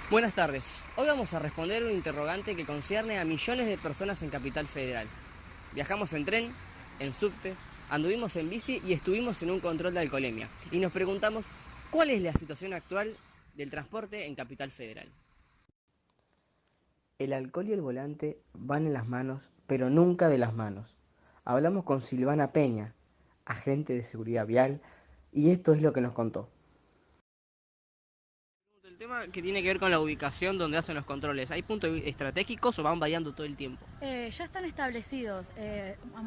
Buenas tardes. Hoy vamos a responder un interrogante que concierne a millones de personas en Capital Federal. Viajamos en tren, en subte, anduvimos en bici y estuvimos en un control de alcoholemia. Y nos preguntamos cuál es la situación actual del transporte en Capital Federal. El alcohol y el volante van en las manos, pero nunca de las manos. Hablamos con Silvana Peña, agente de seguridad vial, y esto es lo que nos contó. El tema que tiene que ver con la ubicación donde hacen los controles, ¿hay puntos estratégicos o van variando todo el tiempo? Ya están establecidos.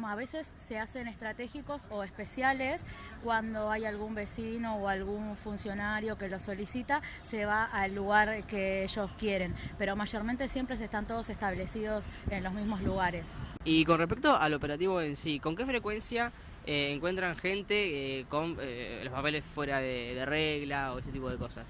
A veces se hacen estratégicos o especiales cuando hay algún vecino o algún funcionario que lo solicita, se va al lugar que ellos quieren, pero mayormente siempre están todos establecidos en los mismos lugares. Y con respecto al operativo en sí, ¿con qué frecuencia encuentran gente con los papeles fuera de regla o ese tipo de cosas?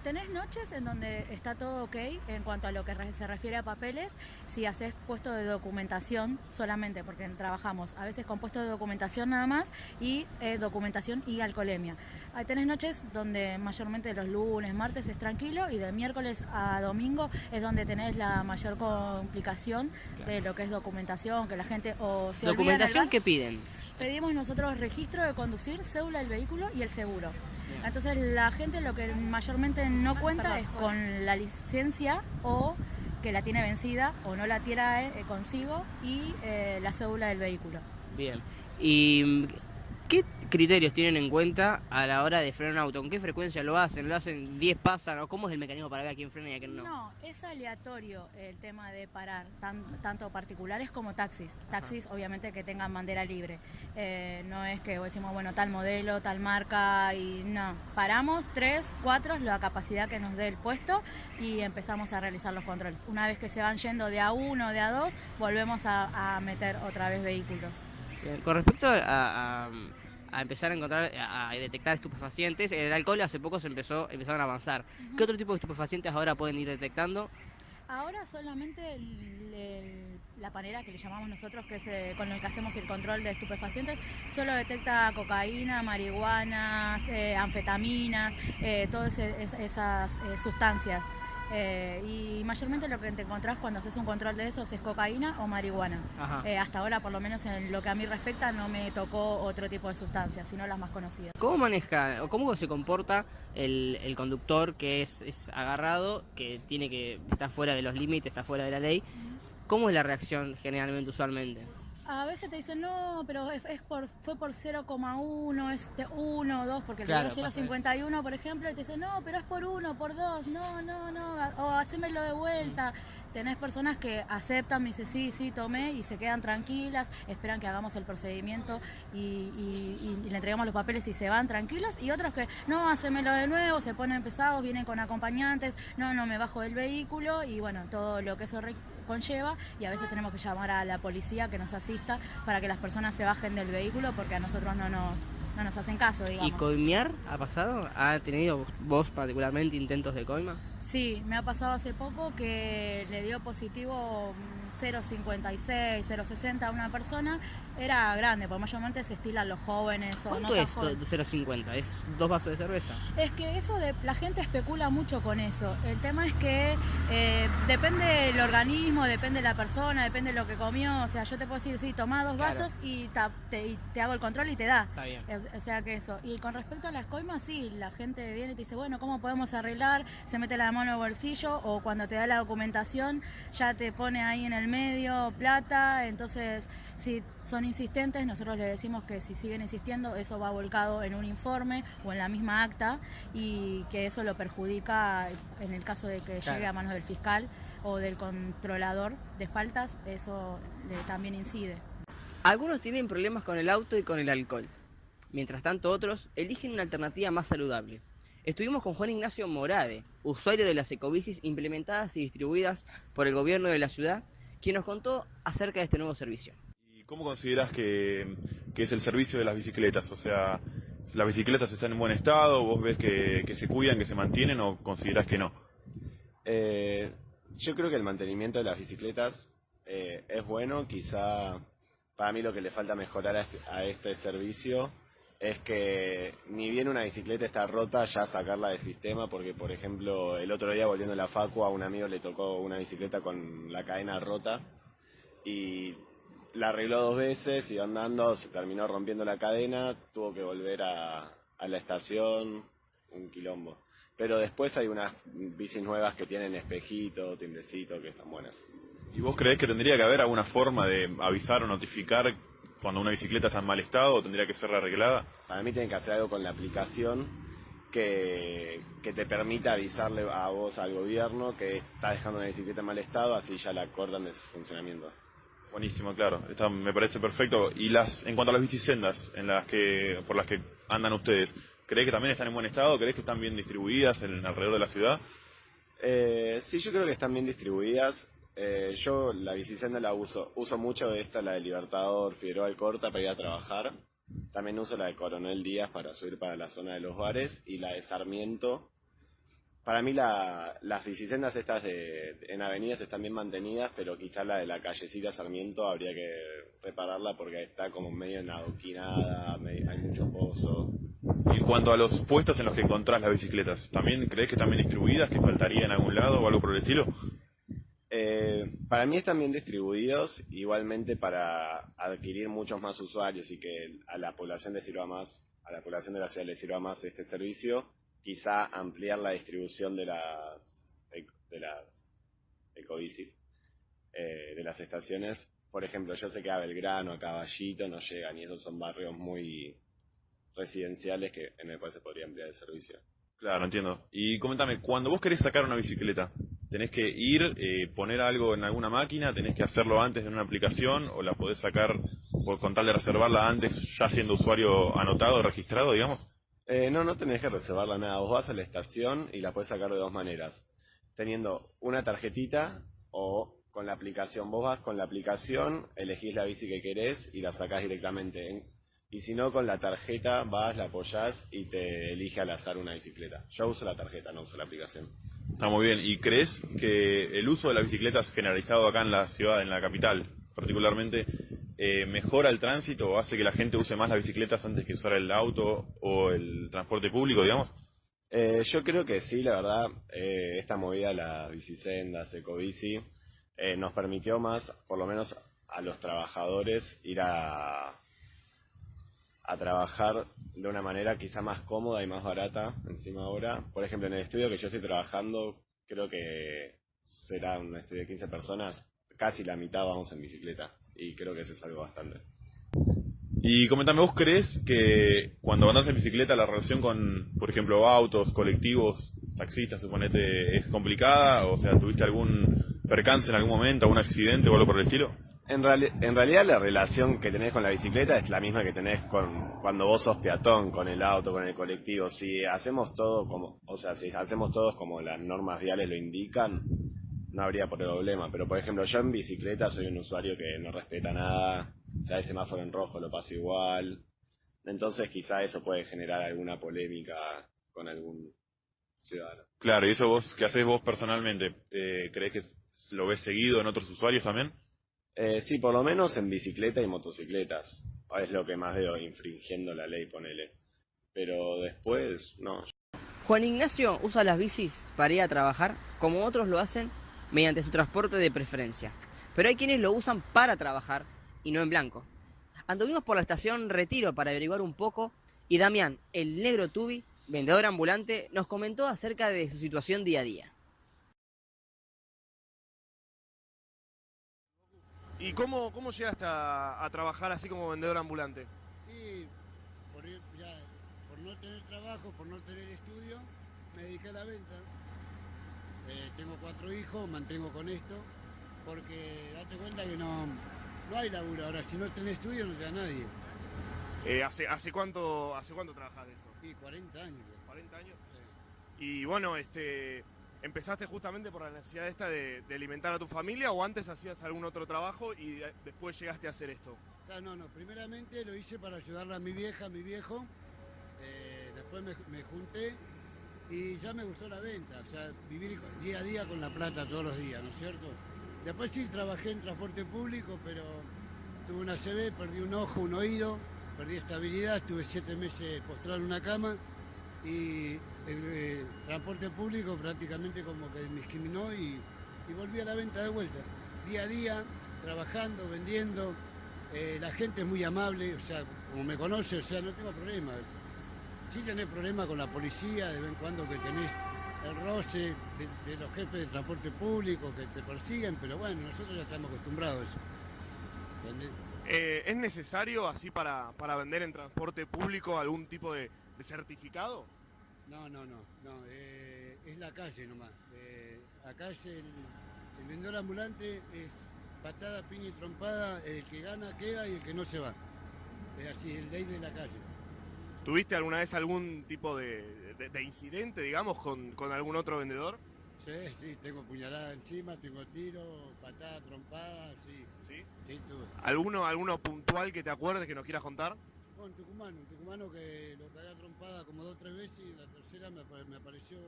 Tenés noches en donde está todo ok en cuanto a lo que se refiere a papeles, si haces puesto de documentación solamente, porque trabajamos a veces con puesto de documentación nada más y documentación y alcoholemia. Ahí tenés noches donde mayormente los lunes, martes es tranquilo y de miércoles a domingo es donde tenés la mayor complicación de lo que es documentación, que la gente o se olvida en el ¿Documentación bar. qué piden? Pedimos nosotros registro de conducir, cédula del vehículo y el seguro. Entonces la gente lo que mayormente no cuenta es con la licencia o que la tiene vencida o no la tiene consigo y la cédula del vehículo. Bien. ¿Y qué criterios tienen en cuenta a la hora de frenar un auto? ¿Con qué frecuencia lo hacen? ¿Lo hacen 10 pasan? ¿O cómo es el mecanismo para ver a quién frena y a quién no? No, es aleatorio el tema de parar, tanto particulares como taxis. Taxis, obviamente, que tengan bandera libre. No es que decimos, bueno, tal modelo, tal marca, y no. Paramos 3, 4, la capacidad que nos dé el puesto y empezamos a realizar los controles. Una vez que se van yendo de A1, de A2, volvemos a meter otra vez vehículos. Con respecto a empezar a encontrar, a detectar estupefacientes, el alcohol hace poco empezaron a avanzar. ¿Qué otro tipo de estupefacientes ahora pueden ir detectando? Ahora solamente la panera que le llamamos nosotros, que es con el que hacemos el control de estupefacientes, solo detecta cocaína, marihuanas, anfetaminas, todas esas sustancias. Y mayormente lo que te encontrás cuando haces un control de esos es cocaína o marihuana. Hasta ahora, por lo menos en lo que a mí respecta, no me tocó otro tipo de sustancias, sino las más conocidas. ¿Cómo maneja o cómo se comporta el conductor que es agarrado, que está fuera de los límites, está fuera de la ley? ¿Cómo es la reacción generalmente, usualmente? A veces te dicen, no, pero fue por 0,1, 1 o 2, porque Claro, le dio 0,51, por ejemplo, y te dicen, no, pero es por 1, por 2, no, no, no, o hacémelo de vuelta. Tenés personas que aceptan, me dicen, sí, sí, tomé, y se quedan tranquilas, esperan que hagamos el procedimiento y le entregamos los papeles y se van tranquilos, y otros que, no, hacémelo de nuevo, se ponen pesados, vienen con acompañantes, no, no me bajo del vehículo, y bueno, todo lo que eso conlleva, y a veces tenemos que llamar a la policía que nos asista para que las personas se bajen del vehículo porque a nosotros no nos hacen caso, digamos. ¿Y coimear ha pasado? ¿Ha tenido vos particularmente intentos de coima? Sí, me ha pasado hace poco que le dio positivo 0,56, 0,60 a una persona. Era grande, porque mayormente se estilan los jóvenes o no ¿Cuánto tan es jóvenes. 0,50? ¿Es 2 vasos de cerveza? Es que eso la gente especula mucho con eso. El tema es que depende del organismo, depende de la persona, depende de lo que comió. O sea, yo te puedo decir, sí, tomá 2 Claro. vasos y te hago el control y te da. Está bien. O sea que eso. Y con respecto a las coimas, sí, la gente viene y te dice, bueno, ¿cómo podemos arreglar? Se mete la mano en el bolsillo o cuando te da la documentación ya te pone ahí en el medio plata. Entonces, si son insistentes, nosotros les decimos que si siguen insistiendo, eso va volcado en un informe o en la misma acta y que eso lo perjudica en el caso de que llegue a manos del fiscal o del controlador de faltas, eso también incide. Algunos tienen problemas con el auto y con el alcohol. Mientras tanto, otros eligen una alternativa más saludable. Estuvimos con Juan Ignacio Morade, usuario de las ecobicis implementadas y distribuidas por el gobierno de la ciudad, quien nos contó acerca de este nuevo servicio. ¿Y cómo consideras que es el servicio de las bicicletas? O sea, ¿las bicicletas están en buen estado? ¿Vos ves que se cuidan, que se mantienen o considerás que no? Eh, yo creo que el mantenimiento de las bicicletas es bueno. Quizá para mí lo que le falta mejorar a este servicio es que ni bien una bicicleta está rota, ya sacarla del sistema, porque por ejemplo el otro día volviendo a la facu a un amigo le tocó una bicicleta con la cadena rota y la arregló 2 veces, iba andando, se terminó rompiendo la cadena, tuvo que volver a la estación, un quilombo. Pero después hay unas bicis nuevas que tienen espejito, timbrecito, que están buenas. ¿Y vos creés que tendría que haber alguna forma de avisar o notificar cuando una bicicleta está en mal estado o tendría que ser arreglada? Para mí tienen que hacer algo con la aplicación que te permita avisarle a vos, al gobierno, que está dejando una bicicleta en mal estado, así ya la cortan de su funcionamiento. Buenísimo, claro. Me parece perfecto. Y en cuanto a las bicisendas por las que andan ustedes, ¿creés que también están en buen estado? ¿Creés que están bien distribuidas alrededor de la ciudad? Sí, yo creo que están bien distribuidas. Yo la bicisenda la uso mucho la de Libertador, Figueroa Alcorta para ir a trabajar. También uso la de Coronel Díaz para subir para la zona de los bares y la de Sarmiento. Para mí las bicisendas estas en avenidas están bien mantenidas, pero quizá la de la callecita Sarmiento habría que repararla porque está como medio enadoquinada, hay mucho pozo. Y en cuanto a los puestos en los que encontrás las bicicletas, ¿también creés que están bien distribuidas, que faltaría en algún lado o algo por el estilo? Para mí están bien distribuidos, igualmente para adquirir muchos más usuarios y que a la población le sirva más, a la población de la ciudad le sirva más este servicio, quizá ampliar la distribución de las ecobicis, de las estaciones. Por ejemplo, yo sé que a Belgrano, a Caballito no llegan y esos son barrios muy residenciales en el cual se podría ampliar el servicio. Claro, entiendo. Y coméntame, cuando vos querés sacar una bicicleta, ¿tenés que ir, poner algo en alguna máquina? ¿Tenés que hacerlo antes en una aplicación? ¿O la podés sacar con tal de reservarla antes, ya siendo usuario anotado, registrado, digamos? No tenés que reservarla nada. Vos vas a la estación y la podés sacar de 2 maneras. Teniendo una tarjetita o con la aplicación. Vos vas con la aplicación, elegís la bici que querés y la sacás directamente. Y si no, con la tarjeta vas, la apoyás y te elige al azar una bicicleta. Yo uso la tarjeta, no uso la aplicación. Está muy bien. ¿Y crees que el uso de las bicicletas generalizado acá en la ciudad, en la capital particularmente, mejora el tránsito o hace que la gente use más las bicicletas antes que usar el auto o el transporte público, digamos? Yo creo que sí, la verdad, esta movida de las bicisendas, ecobici, nos permitió más, por lo menos a los trabajadores, ir a trabajar de una manera quizá más cómoda y más barata encima ahora. Por ejemplo, en el estudio que yo estoy trabajando, creo que será un estudio de 15 personas, casi la mitad vamos en bicicleta y creo que eso es algo bastante. Y comentame, ¿vos crees que cuando andás en bicicleta la relación con, por ejemplo, autos, colectivos, taxistas, suponete, es complicada? O sea, ¿tuviste algún percance en algún momento, algún accidente o algo por el estilo? En realidad la relación que tenés con la bicicleta es la misma que tenés cuando vos sos peatón, con el auto, con el colectivo. Si hacemos todo como las normas viales lo indican, no habría problema. Pero por ejemplo, yo en bicicleta soy un usuario que no respeta nada, si hay semáforo en rojo lo paso igual. Entonces quizá eso puede generar alguna polémica con algún ciudadano. Claro, y eso ¿qué hacés vos personalmente? ¿Creés que lo ves seguido en otros usuarios también? Sí, por lo menos en bicicleta y motocicletas. Es lo que más veo infringiendo la ley, ponele. Pero después, no. Juan Ignacio usa las bicis para ir a trabajar, como otros lo hacen, mediante su transporte de preferencia. Pero hay quienes lo usan para trabajar y no en blanco. Anduvimos por la estación Retiro para averiguar un poco y Damián, el negro Tubi, vendedor ambulante, nos comentó acerca de su situación día a día. ¿Y cómo llegaste a trabajar así como vendedor ambulante? Y por no tener trabajo, por no tener estudio, me dediqué a la venta. Tengo 4 hijos, mantengo con esto, porque date cuenta que no hay laburo. Ahora, si no tenés estudio, no te da nadie. ¿Hace cuánto trabajás de esto? Sí, 40 años. ¿40 años? Sí. Y bueno, ¿empezaste justamente por la necesidad esta de alimentar a tu familia o antes hacías algún otro trabajo y después llegaste a hacer esto? No, primeramente lo hice para ayudarle a mi vieja, a mi viejo. Después me junté y ya me gustó la venta, o sea, vivir día a día con la plata todos los días, ¿no es cierto? Después sí trabajé en transporte público, pero tuve una ACV, perdí un ojo, un oído perdí estabilidad, estuve 7 meses postrado en una cama y el transporte público prácticamente como que me discriminó y volví a la venta de vuelta. Día a día, trabajando, vendiendo, la gente es muy amable, o sea, como me conoce, o sea, no tengo problema. Sí tenés problema con la policía, de vez en cuando que tenés el roce de los jefes de transporte público que te persiguen, pero bueno, nosotros ya estamos acostumbrados a eso. ¿Entendés? ¿Es necesario así para vender en transporte público algún tipo de certificado? No, es la calle nomás. Acá es el vendedor ambulante, es patada, piña y trompada, el que gana queda y el que no se va. Es así, el ley de la calle. ¿Tuviste alguna vez algún tipo de incidente, digamos, con algún otro vendedor? Sí, tengo puñalada encima, tengo tiro, patada, trompada, sí. ¿Sí? Sí, tuve. ¿Alguno puntual que te acuerdes que nos quieras contar? No, un tucumano que lo cagué a trompada como 2 o 3 veces y la tercera me apareció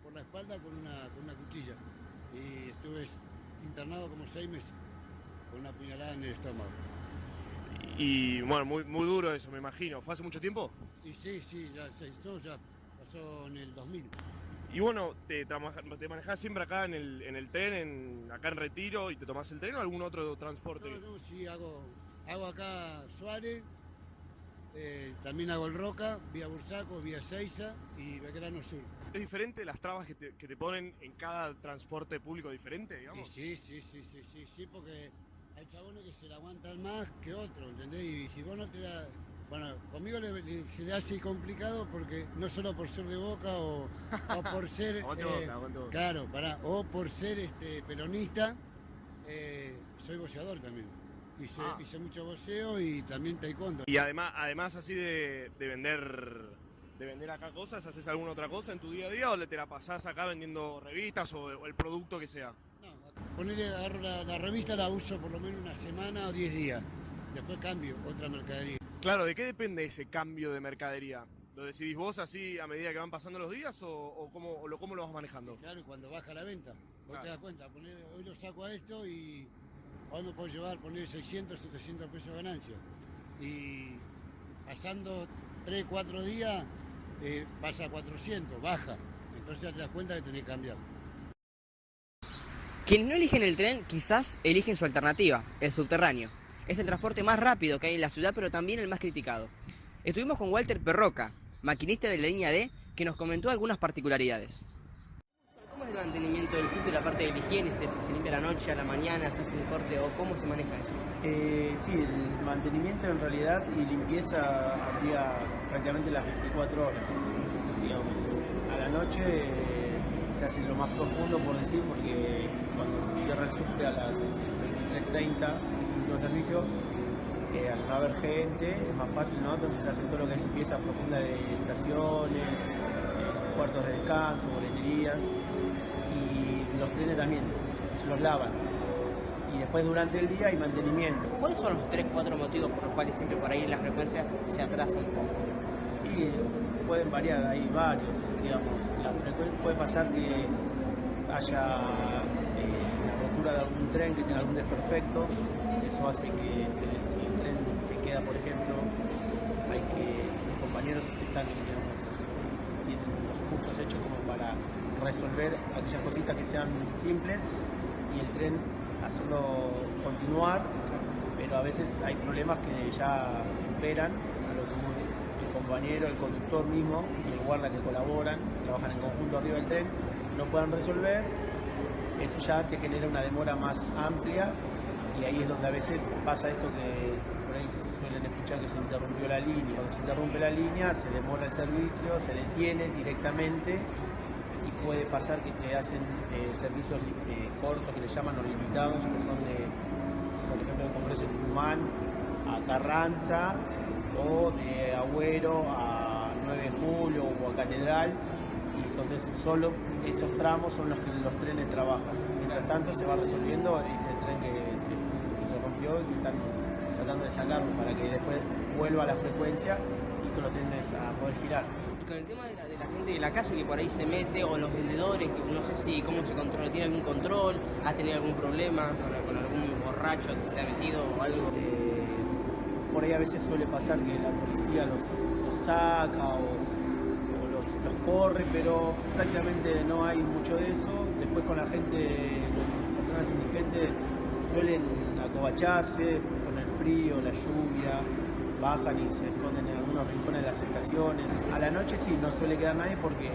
por la espalda con una cuchilla. Y estuve internado como 6 meses con una puñalada en el estómago. Y bueno, muy duro eso, me imagino. ¿Fue hace mucho tiempo? Y sí, ya pasó en el 2000. Y bueno, ¿te manejás siempre acá en el tren, acá en Retiro, y te tomás el tren o algún otro transporte? No, sí, hago acá Suárez, también hago el Roca, vía Bursaco, vía Seiza y Belgrano Sur. ¿Es diferente las trabas que te ponen en cada transporte público diferente, digamos? Y sí, porque hay chabones que se la aguantan más que otros, ¿entendés? Y si vos no te la... Bueno, conmigo se le hace complicado porque no solo por ser de Boca o por ser... Boca. Claro, o por ser peronista, soy boxeador también. Hice mucho boxeo y también taekwondo. Y además así de vender acá cosas, ¿haces alguna otra cosa en tu día a día o te la pasás acá vendiendo revistas o el producto que sea? No, agarro la revista, la uso por lo menos una semana o 10 días. Después cambio otra mercadería. Claro, ¿de qué depende ese cambio de mercadería? ¿Lo decidís vos así a medida que van pasando los días o cómo lo vas manejando? Claro, cuando baja la venta, vos Claro. te das cuenta, hoy lo saco a esto y hoy me puedo llevar, poner 600, 700 pesos de ganancia. Y pasando 3, 4 días, pasa a 400, baja. Entonces ya te das cuenta que tenés que cambiar. Quienes no eligen el tren quizás eligen su alternativa, el subterráneo. Es el transporte más rápido que hay en la ciudad, pero también el más criticado. Estuvimos con Walter Perroca, maquinista de la línea D, que nos comentó algunas particularidades. ¿Cómo es el mantenimiento del subte, la parte de la higiene? ¿Se limpia a la noche, a la mañana, se hace un corte o cómo se maneja eso? Sí, el mantenimiento en realidad y limpieza habría prácticamente las 24 horas. Digamos, a la noche se hace lo más profundo, por decir, porque cuando cierra el subte a las 23:30, es el último servicio, al no haber gente es más fácil, ¿no? Entonces se hace todo lo que es limpieza profunda de estaciones, cuartos de descanso, boleterías, y los trenes también se los lavan. Y después durante el día hay mantenimiento. ¿Cuáles son los 3-4 motivos por los cuales siempre por ahí la frecuencia se atrasa un poco? Y pueden variar, hay varios, digamos. Puede pasar que haya la rotura de algún tren, que tenga algún desperfecto. Eso hace que si el tren se queda, por ejemplo, los compañeros están, digamos, tienen los cursos hechos como para resolver aquellas cositas que sean simples y el tren hacerlo continuar, pero a veces hay problemas que ya superan a lo que el compañero, el conductor mismo y el guarda que colaboran, trabajan en conjunto arriba del tren, no puedan resolver. Eso ya te genera una demora más amplia y ahí es donde a veces pasa esto que por ahí suelen escuchar que se interrumpió la línea. Cuando se interrumpe la línea se demora el servicio, se detiene directamente y puede pasar que te hacen servicios cortos que le llaman o limitados, que son de, por ejemplo, el Congreso de Tucumán a Carranza o de Agüero a 9 de julio o a Catedral, y entonces solo esos tramos son los que los trenes trabajan. Mientras tanto se va resolviendo ese tren que se rompió y que están tratando de sacarlo para que después vuelva a la frecuencia y con los trenes a poder girar. Y con el tema de la gente de la calle que por ahí se mete, o los vendedores, que no sé si cómo se controla, ¿tiene algún control? ¿Ha tenido algún problema con algún borracho que se te ha metido o algo? por ahí a veces suele pasar que la policía los saca o los corre, pero prácticamente no hay mucho de eso. Después con la gente, con personas indigentes, suelen acobacharse con el frío, la lluvia, bajan y se esconden en algunos rincones de las estaciones. A la noche sí, no suele quedar nadie porque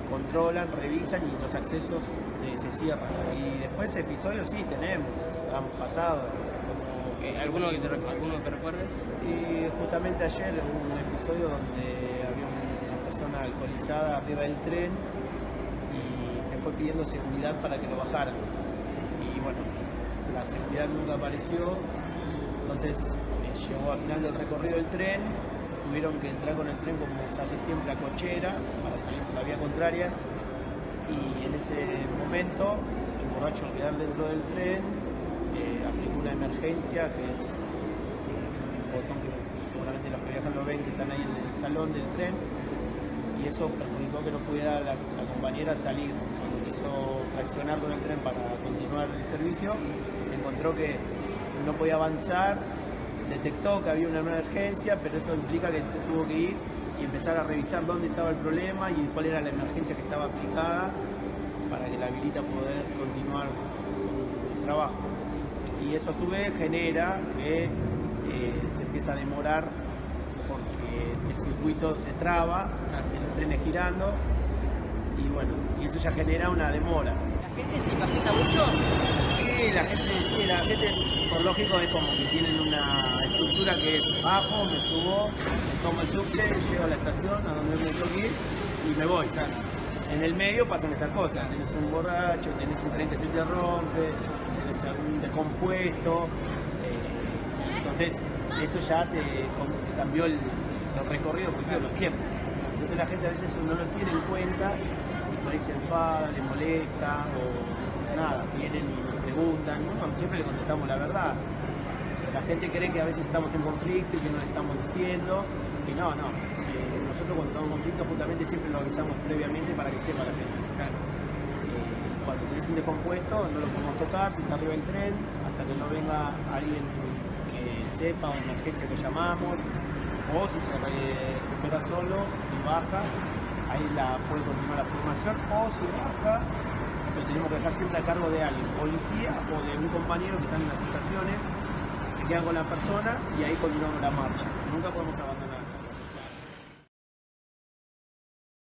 controlan, revisan y los accesos se cierran. Y después episodios sí tenemos, han pasado. ¿Alguno que recuerdes? Y justamente ayer hubo un episodio donde había una persona alcoholizada arriba del tren y se fue pidiendo seguridad para que lo bajaran. Y bueno, la seguridad nunca apareció, entonces llegó al final del recorrido del tren, tuvieron que entrar con el tren como se hace siempre a cochera para salir por la vía contraria, y en ese momento el borracho, al quedar dentro del tren, aplicó una emergencia, que es un botón que seguramente los que viajan lo ven, que están ahí en el salón del tren, y eso perjudicó que no pudiera la compañera salir. Cuando quiso traccionar con el tren para continuar el servicio, se encontró que no podía avanzar, detectó que había una emergencia, pero eso implica que tuvo que ir y empezar a revisar dónde estaba el problema y cuál era la emergencia que estaba aplicada para que la habilite a poder continuar con el trabajo. Y eso a su vez genera que se empieza a demorar porque el circuito se traba de los trenes girando, y bueno, y eso ya genera una demora. ¿La gente se impacienta mucho? Sí, la gente por lógico es como que tienen una estructura que es bajo, me subo, me tomo el subte, llego a la estación a donde me tengo que ir y me voy. En el medio pasan estas cosas, tenés un borracho, tenés un tren que se te rompe, tenés algún descompuesto, entonces eso ya te cambió el recorrido, por decirlo, los tiempos. Entonces la gente a veces no lo tiene en cuenta y por ahí se enfada, le molesta o nada, vienen y nos preguntan, bueno, siempre le contestamos la verdad. La gente cree que a veces estamos en conflicto y que no le estamos diciendo, y no. Nosotros cuando estamos en conflicto justamente siempre lo avisamos previamente para que sepa la gente. Cuando tenés un descompuesto no lo podemos tocar si está arriba del tren, hasta que no venga alguien que sepa, una emergencia que llamamos, o si se recupera solo y baja, ahí puede continuar la formación, o si baja, lo tenemos que dejar siempre a cargo de alguien, policía o de un compañero que están en las estaciones, se quedan con la persona y ahí continuamos la marcha. Nunca podemos abandonar.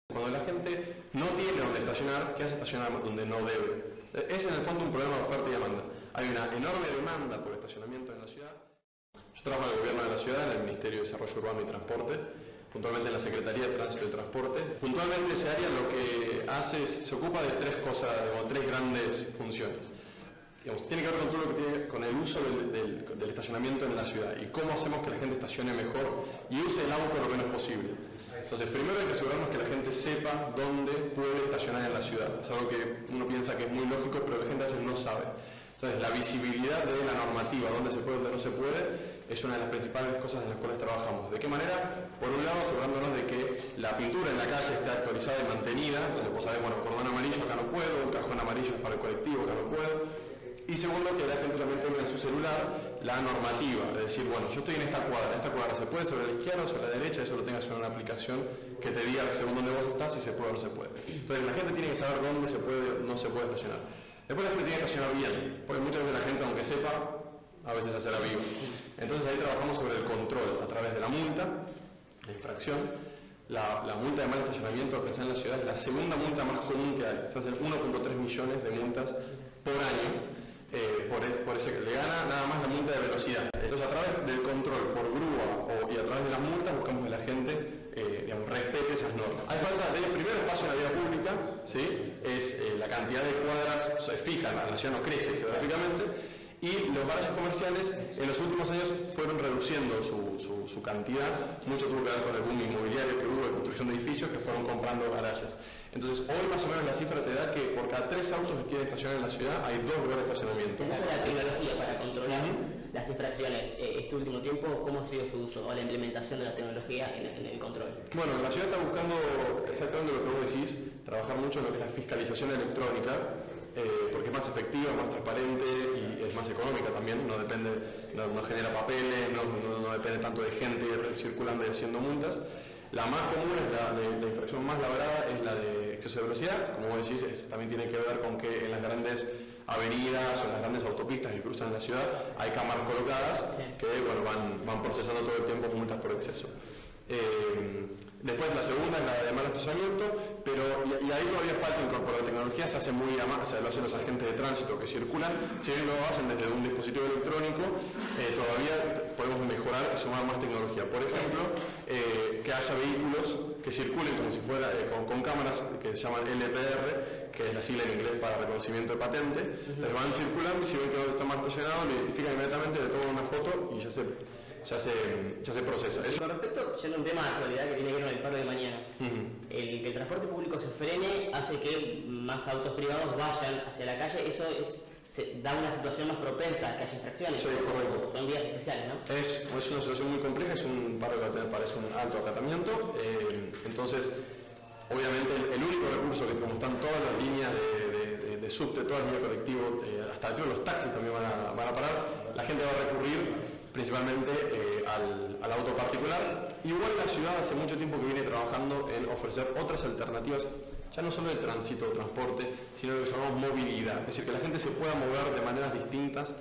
Cuando la gente no tiene donde estacionar, ¿qué hace estacionar donde no debe? Es en el fondo un problema de oferta y demanda. Hay una enorme demanda por estacionamiento en la ciudad. Yo trabajo en el gobierno de la ciudad, en el Ministerio de Desarrollo Urbano y Transporte, puntualmente en la Secretaría de Tránsito y Transporte. Puntualmente ese área lo que hace es, se ocupa de tres cosas, o tres grandes funciones. Digamos, tiene que ver con todo lo que tiene con el uso del estacionamiento en la ciudad y cómo hacemos que la gente estacione mejor y use el auto lo menos posible. Entonces, primero hay que asegurarnos que la gente sepa dónde puede estacionar en la ciudad. Es algo que uno piensa que es muy lógico, pero la gente a veces no sabe. Entonces, la visibilidad de la normativa, dónde se puede, dónde no se puede, es una de las principales cosas en las cuales trabajamos. ¿De qué manera? Por un lado, asegurándonos de que la pintura en la calle esté actualizada y mantenida. Entonces, vos sabés, bueno, cordón amarillo acá no puedo, un cajón amarillo para el colectivo acá no puedo. Y segundo, que la gente también tenga en su celular la normativa, de decir, bueno, yo estoy en esta cuadra se puede sobre la izquierda o sobre la derecha, eso lo tengas en una aplicación que te diga según dónde vos estás, si se puede o no se puede. Entonces la gente tiene que saber dónde se puede o no se puede estacionar. Después la gente tiene que estacionar bien, porque muchas veces la gente, aunque sepa, a veces hace la viva. Entonces ahí trabajamos sobre el control, a través de la multa, la infracción. La multa de mal estacionamiento, pensar en la ciudad, es la segunda multa más común que hay. Se hacen 1.3 millones de multas por año. Por eso que le gana nada más la multa de velocidad. Entonces, a través del control por grúa y a través de las multas, buscamos que la gente respete esas normas. Hay falta de primer espacio en la vía pública, ¿sí? Es la cantidad de cuadras fija, la ciudad no crece geográficamente, y los garajes comerciales en los últimos años fueron reduciendo su cantidad. Mucho tuvo que ver con el boom inmobiliario que hubo de construcción de edificios que fueron comprando garajes. Entonces, hoy más o menos la cifra te da que por cada 3 autos que quieren estacionar en la ciudad hay 2 lugares de estacionamiento. El uso de la tecnología para controlar las infracciones, este último tiempo, ¿cómo ha sido su uso o la implementación de la tecnología en el control? Bueno, la ciudad está buscando exactamente lo que vos decís, trabajar mucho en lo que es la fiscalización electrónica. porque es más efectiva, más transparente y es más económica también, no genera papeles, no depende tanto de gente circulando y haciendo multas. La más común, la infracción más labrada es la de exceso de velocidad, como vos decís, también tiene que ver con que en las grandes avenidas o en las grandes autopistas que cruzan la ciudad hay cámaras colocadas que van procesando todo el tiempo multas por exceso. Después la segunda es la de mal estacionamiento, pero y ahí todavía falta incorporar tecnología, se hace muy o sea, lo hacen los agentes de tránsito que circulan, si bien lo hacen desde un dispositivo electrónico, todavía podemos mejorar y sumar más tecnología. Por ejemplo, que haya vehículos que circulen como si fuera con cámaras que se llaman LPR, que es la sigla en inglés para reconocimiento de patente. Entonces van circulando y si ven que está mal estacionado, lo identifican inmediatamente, le toman una foto y ya se procesa. Con respecto, yendo a un tema de actualidad que tiene que ver con el paro de mañana, el que el transporte público se frene hace que más autos privados vayan hacia la calle, eso da una situación más propensa a que haya infracciones. Sí, correcto. Son días especiales, ¿no? Es una situación muy compleja, es un paro que parece un alto acatamiento, entonces obviamente el único recurso que tenemos, están todas las líneas de subte, todas las líneas colectivas, hasta creo los taxis también van a parar, la gente va a recurrir principalmente al auto particular. Igual la ciudad hace mucho tiempo que viene trabajando en ofrecer otras alternativas, ya no solo de tránsito o transporte, sino de lo que llamamos movilidad, es decir, que la gente se pueda mover de maneras distintas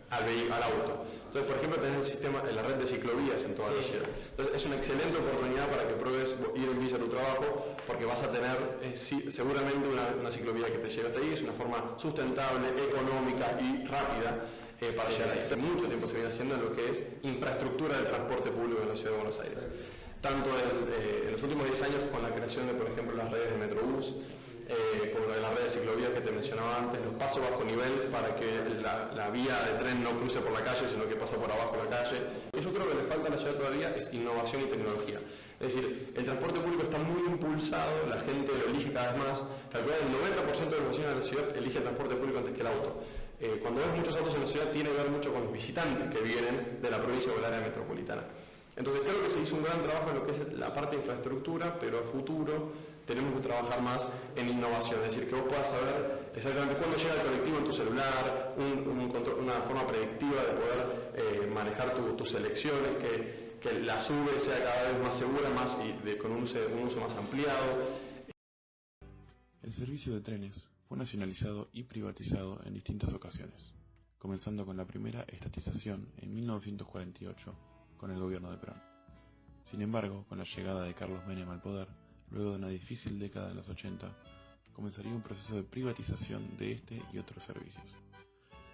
al auto. Entonces, por ejemplo, tenés la red de ciclovías en toda la ciudad. Entonces, es una excelente oportunidad para que pruebes ir en bici a tu trabajo, porque vas a tener seguramente una ciclovía que te lleve hasta ahí, es una forma sustentable, económica y rápida para llegar ahí. Hace mucho tiempo se viene haciendo en lo que es infraestructura del transporte público en la ciudad de Buenos Aires. Tanto en los últimos 10 años con la creación de, por ejemplo, las redes de Metrobús, como las redes de ciclovías que te mencionaba antes, los pasos bajo nivel para que la vía de tren no cruce por la calle, sino que pasa por abajo de la calle. Lo que yo creo que le falta a la ciudad todavía es innovación y tecnología. Es decir, el transporte público está muy impulsado, la gente lo elige cada vez más. Calcula el 90% de los vecinos de la ciudad elige el transporte público antes que el auto. Cuando ves muchos autos en la ciudad tiene que ver mucho con los visitantes que vienen de la provincia o del área metropolitana. Entonces creo que se hizo un gran trabajo en lo que es la parte de infraestructura, pero a futuro tenemos que trabajar más en innovación, es decir, que vos puedas saber exactamente cuándo llega el colectivo en tu celular, una forma predictiva de poder manejar tus elecciones, que la SUBE sea cada vez más segura con un uso más ampliado. El servicio de trenes fue nacionalizado y privatizado en distintas ocasiones, comenzando con la primera estatización en 1948 con el gobierno de Perón. Sin embargo, con la llegada de Carlos Menem al poder, luego de una difícil década de los 80, comenzaría un proceso de privatización de este y otros servicios.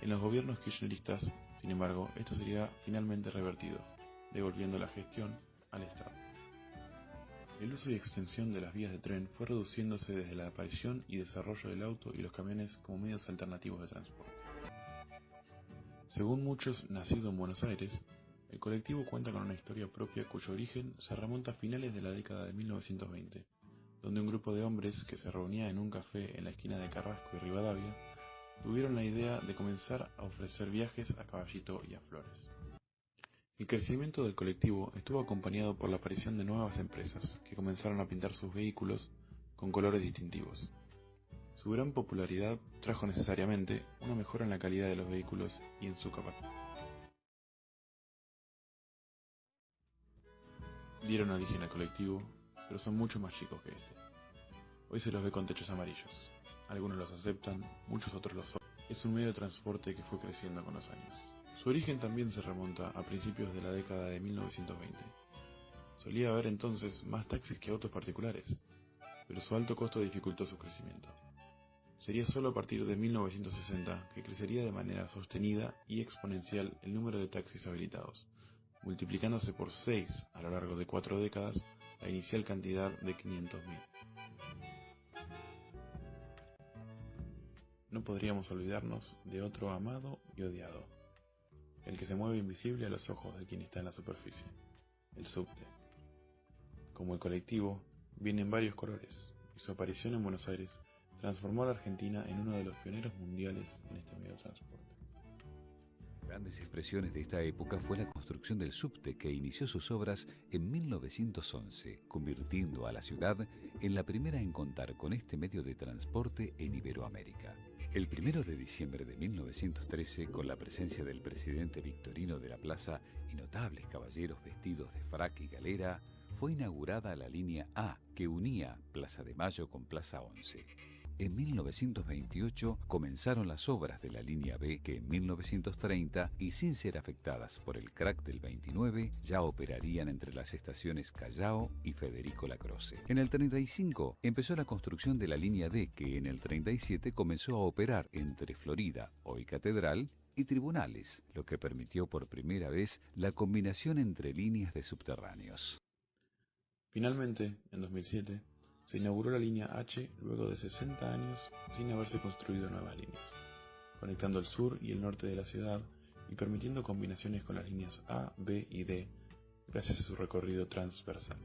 En los gobiernos kirchneristas, sin embargo, esto sería finalmente revertido, devolviendo la gestión al Estado. El uso y extensión de las vías de tren fue reduciéndose desde la aparición y desarrollo del auto y los camiones como medios alternativos de transporte. Según muchos nacidos en Buenos Aires, el colectivo cuenta con una historia propia cuyo origen se remonta a finales de la década de 1920, donde un grupo de hombres que se reunía en un café en la esquina de Carrasco y Rivadavia tuvieron la idea de comenzar a ofrecer viajes a caballito y a flores. El crecimiento del colectivo estuvo acompañado por la aparición de nuevas empresas que comenzaron a pintar sus vehículos con colores distintivos. Su gran popularidad trajo necesariamente una mejora en la calidad de los vehículos y en su capacidad. Dieron origen al colectivo, pero son mucho más chicos que este. Hoy se los ve con techos amarillos. Algunos los aceptan, muchos otros los odian. Es un medio de transporte que fue creciendo con los años. Su origen también se remonta a principios de la década de 1920. Solía haber entonces más taxis que autos particulares, pero su alto costo dificultó su crecimiento. Sería solo a partir de 1960 que crecería de manera sostenida y exponencial el número de taxis habilitados, multiplicándose por 6 a lo largo de 4 décadas la inicial cantidad de 500.000. No podríamos olvidarnos de otro amado y odiado, el que se mueve invisible a los ojos de quien está en la superficie, el subte. Como el colectivo, viene en varios colores, y su aparición en Buenos Aires transformó a la Argentina en uno de los pioneros mundiales en este medio de transporte. Grandes expresiones de esta época fue la construcción del subte, que inició sus obras en 1911, convirtiendo a la ciudad en la primera en contar con este medio de transporte en Iberoamérica. El 1 de diciembre de 1913, con la presencia del presidente Victorino de la Plaza y notables caballeros vestidos de frac y galera, fue inaugurada la línea A, que unía Plaza de Mayo con Plaza 11. En 1928 comenzaron las obras de la línea B, que en 1930, y sin ser afectadas por el crack del 29, ya operarían entre las estaciones Callao y Federico Lacroze. En el 35 empezó la construcción de la línea D, que en el 37 comenzó a operar entre Florida, hoy Catedral, y Tribunales, lo que permitió por primera vez la combinación entre líneas de subterráneos. Finalmente, en 2007, se inauguró la línea H luego de 60 años sin haberse construido nuevas líneas, conectando el sur y el norte de la ciudad y permitiendo combinaciones con las líneas A, B y D gracias a su recorrido transversal.